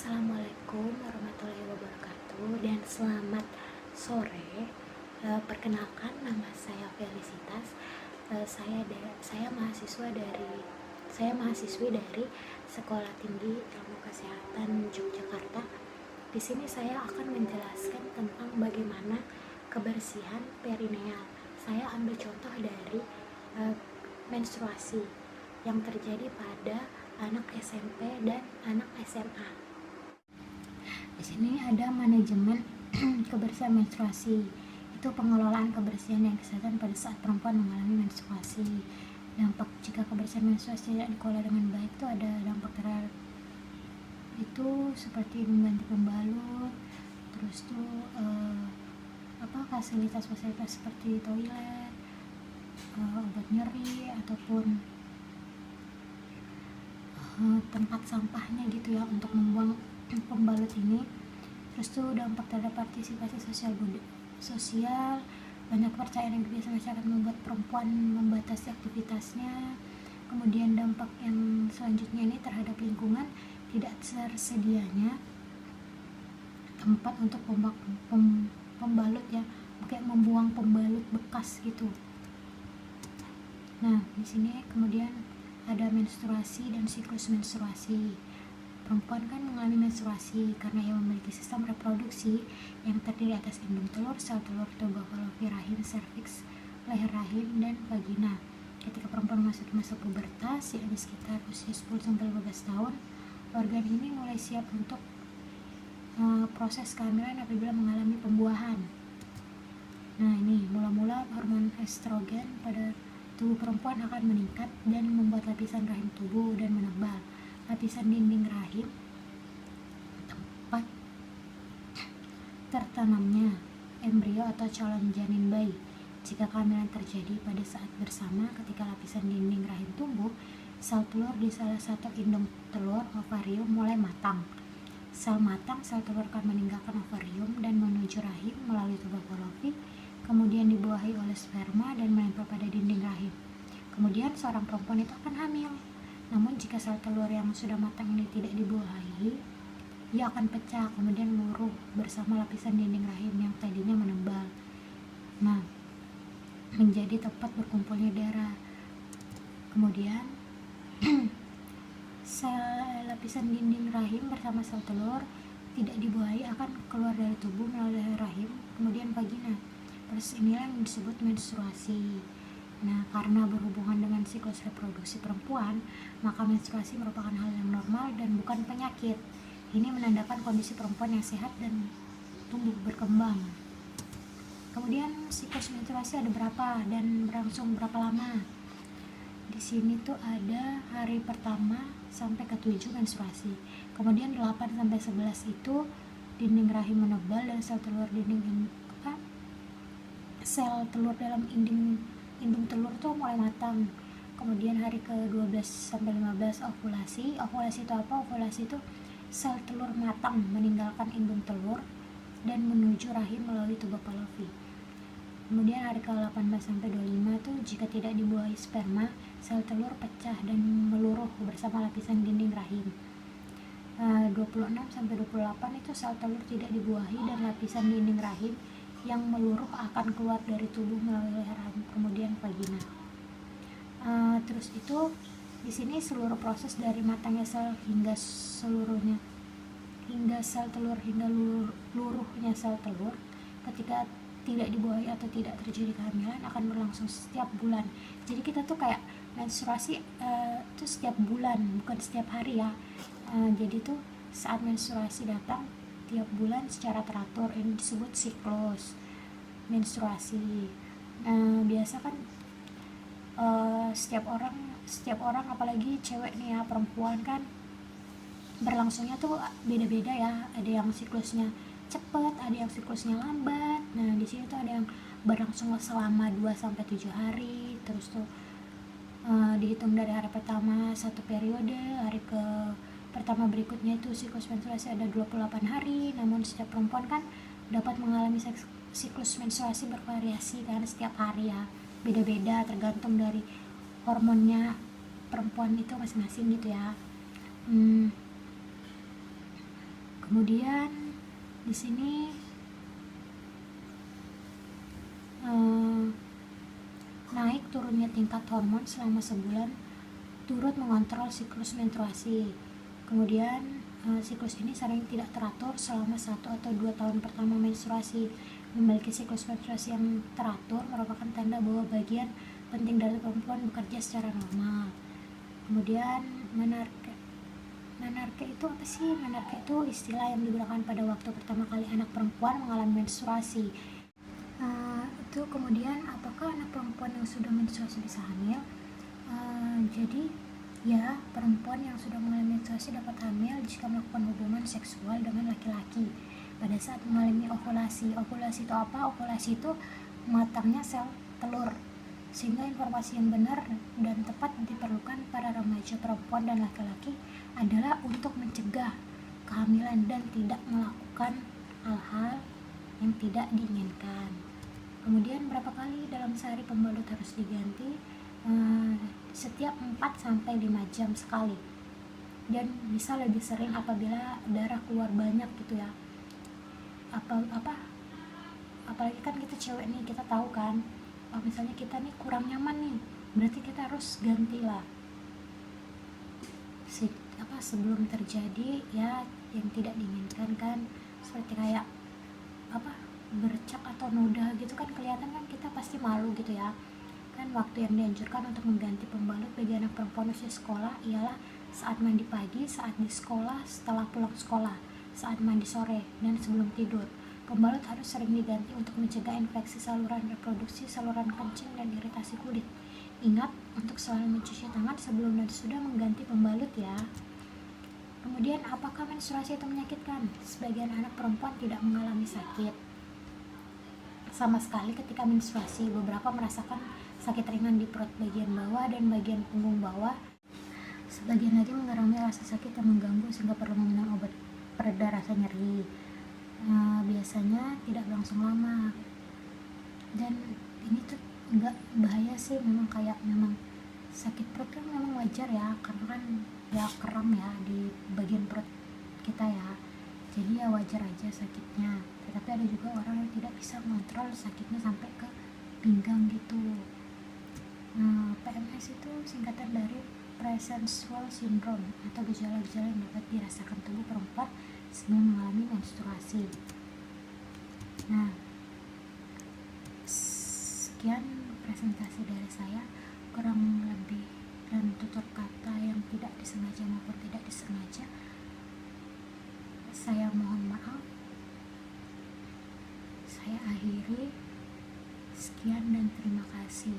Assalamualaikum warahmatullahi wabarakatuh dan selamat sore. Perkenalkan, nama saya Felicitas. Saya mahasiswi dari Sekolah Tinggi Ilmu Kesehatan Yogyakarta. Di sini saya akan menjelaskan tentang bagaimana kebersihan perineal. Saya ambil contoh dari menstruasi yang terjadi pada anak SMP dan anak SMA. Di sini ada manajemen kebersihan menstruasi. Itu pengelolaan kebersihan dan kesehatan pada saat perempuan mengalami menstruasi. Dampak jika kebersihan menstruasi tidak dikelola dengan baik itu ada dampak terhadap itu seperti mengganti pembalut, terus tuh fasilitas seperti toilet, obat nyeri ataupun tempat sampahnya gitu ya untuk membuang pembalut ini. Terus tuh dampak terhadap partisipasi sosial, banyak kepercayaan yang biasa masyarakat membuat perempuan membatasi aktivitasnya. Kemudian dampak yang selanjutnya ini terhadap lingkungan, tidak tersedianya tempat untuk pembalut ya, kayak membuang pembalut bekas gitu. Nah, di sini kemudian ada menstruasi dan siklus menstruasi. Perempuan kan mengalami menstruasi karena ia memiliki sistem reproduksi yang terdiri atas indung telur, sel telur, tuba falopi, rahim, serviks, leher rahim, dan vagina. Ketika perempuan memasuki masa pubertas, yakni sekitar usia 10-15 tahun, organ ini mulai siap untuk proses kehamilan apabila mengalami pembuahan. Nah, ini mula-mula hormon estrogen pada tubuh perempuan akan meningkat dan membuat lapisan rahim tubuh dan menebal. Lapisan dinding rahim tempat tertanamnya embrio atau calon janin bayi. Jika kehamilan terjadi pada saat bersama ketika lapisan dinding rahim tumbuh, sel telur di salah satu indung telur ovarium mulai matang. Sel matang, sel telur akan meninggalkan ovarium dan menuju rahim melalui tuba falopi, kemudian dibuahi oleh sperma dan menempel pada dinding rahim. Kemudian seorang perempuan itu akan hamil. Namun jika sel telur yang sudah matang ini tidak dibuahi, ia akan pecah kemudian luruh bersama lapisan dinding rahim yang tadinya menebal. Nah, menjadi tempat berkumpulnya darah. Kemudian lapisan dinding rahim bersama sel telur tidak dibuahi akan keluar dari tubuh melalui rahim, kemudian vagina. Proses inilah yang disebut menstruasi. Nah, karena berhubungan dengan siklus reproduksi perempuan, maka menstruasi merupakan hal yang normal dan bukan penyakit. Ini menandakan kondisi perempuan yang sehat dan tumbuh berkembang. Kemudian siklus menstruasi ada berapa dan berlangsung berapa lama? Di sini tuh ada hari pertama sampai ke-7 menstruasi. Kemudian 8 sampai 11 itu dinding rahim menebal dan sel telur dalam indung telur tuh mulai matang. Kemudian hari ke-12 sampai 15 ovulasi. Ovulasi itu apa? Ovulasi itu sel telur matang meninggalkan indung telur dan menuju rahim melalui tuba falopi. Kemudian hari ke-18 sampai 25 tuh jika tidak dibuahi sperma, sel telur pecah dan meluruh bersama lapisan dinding rahim. 26 sampai 28 itu sel telur tidak dibuahi dan lapisan dinding rahim yang meluruh akan keluar dari tubuh melalui leher rahim, kemudian vagina. Terus itu di sini seluruh proses dari matangnya sel hingga sel telur hingga luruhnya sel telur ketika tidak dibuahi atau tidak terjadi kehamilan akan berlangsung setiap bulan. Jadi kita tuh kayak menstruasi itu setiap bulan, bukan setiap hari ya. Jadi tuh saat menstruasi datang tiap bulan secara teratur, ini disebut siklus menstruasi. Biasa kan setiap orang apalagi cewek nih ya, perempuan kan berlangsungnya tuh beda-beda ya. Ada yang siklusnya cepat, ada yang siklusnya lambat. Nah, di sini tuh ada yang berlangsung selama 2 sampai 7 hari. Terus tuh dihitung dari hari pertama satu periode, hari ke pertama berikutnya itu siklus menstruasi ada 28 hari. Namun setiap perempuan kan dapat mengalami siklus menstruasi bervariasi kan setiap hari ya, beda-beda tergantung dari hormonnya perempuan itu masing-masing gitu ya. Kemudian di sini naik turunnya tingkat hormon selama sebulan turut mengontrol siklus menstruasi. Kemudian siklus ini sering tidak teratur selama 1 atau 2 tahun pertama menstruasi. Memiliki siklus menstruasi yang teratur merupakan tanda bahwa bagian penting dari perempuan bekerja secara normal. Kemudian menarche itu apa sih? Menarche itu istilah yang digunakan pada waktu pertama kali anak perempuan mengalami menstruasi. Itu kemudian apakah anak perempuan yang sudah menstruasi bisa hamil? Jadi ya, perempuan yang sudah mengalami menstruasi dapat hamil jika melakukan hubungan seksual dengan laki-laki pada saat mengalami ovulasi. Ovulasi itu apa? Ovulasi itu matangnya sel telur, sehingga informasi yang benar dan tepat diperlukan para remaja perempuan dan laki-laki adalah untuk mencegah kehamilan dan tidak melakukan hal-hal yang tidak diinginkan. Kemudian berapa kali dalam sehari pembalut harus diganti? Setiap 4-5 jam sekali, dan bisa lebih sering apabila darah keluar banyak gitu ya. Apalagi kan kita cewek nih, kita tahu kan misalnya kita nih kurang nyaman nih, berarti kita harus gantilah sebelum terjadi ya yang tidak diinginkan kan, seperti kayak bercak atau noda gitu kan, kelihatan kan, kita pasti malu gitu ya kan. Waktu yang dianjurkan untuk mengganti pembalut bagi anak perempuan usia sekolah ialah saat mandi pagi, saat di sekolah, setelah pulang sekolah, saat mandi sore, dan sebelum tidur. Pembalut harus sering diganti untuk mencegah infeksi saluran reproduksi, saluran kencing, dan iritasi kulit. Ingat untuk selalu mencuci tangan sebelum dan sudah mengganti pembalut ya. Kemudian apakah menstruasi itu menyakitkan? Sebagian anak perempuan tidak mengalami sakit sama sekali ketika menstruasi. Beberapa merasakan sakit ringan di perut bagian bawah dan bagian punggung bawah. Sebagian lagi mengalami rasa sakit yang mengganggu sehingga perlu meminum obat pereda rasa nyeri. Biasanya tidak berlangsung lama, dan ini tuh enggak bahaya sih, memang sakit perut kan memang wajar ya, karena kan ya kram ya di bagian perut kita ya, jadi ya wajar aja sakitnya. Tetapi ada juga orang yang tidak bisa mengontrol sakitnya sampai ke pinggang gitu. PMS itu singkatan dari premenstrual syndrome atau gejala-gejala yang dapat dirasakan tubuh perempuan sebelum mengalami menstruasi. Sekian presentasi dari saya, kurang lebih dan tutur kata yang tidak disengaja maupun tidak disengaja saya mohon maaf. Saya akhiri, sekian dan terima kasih.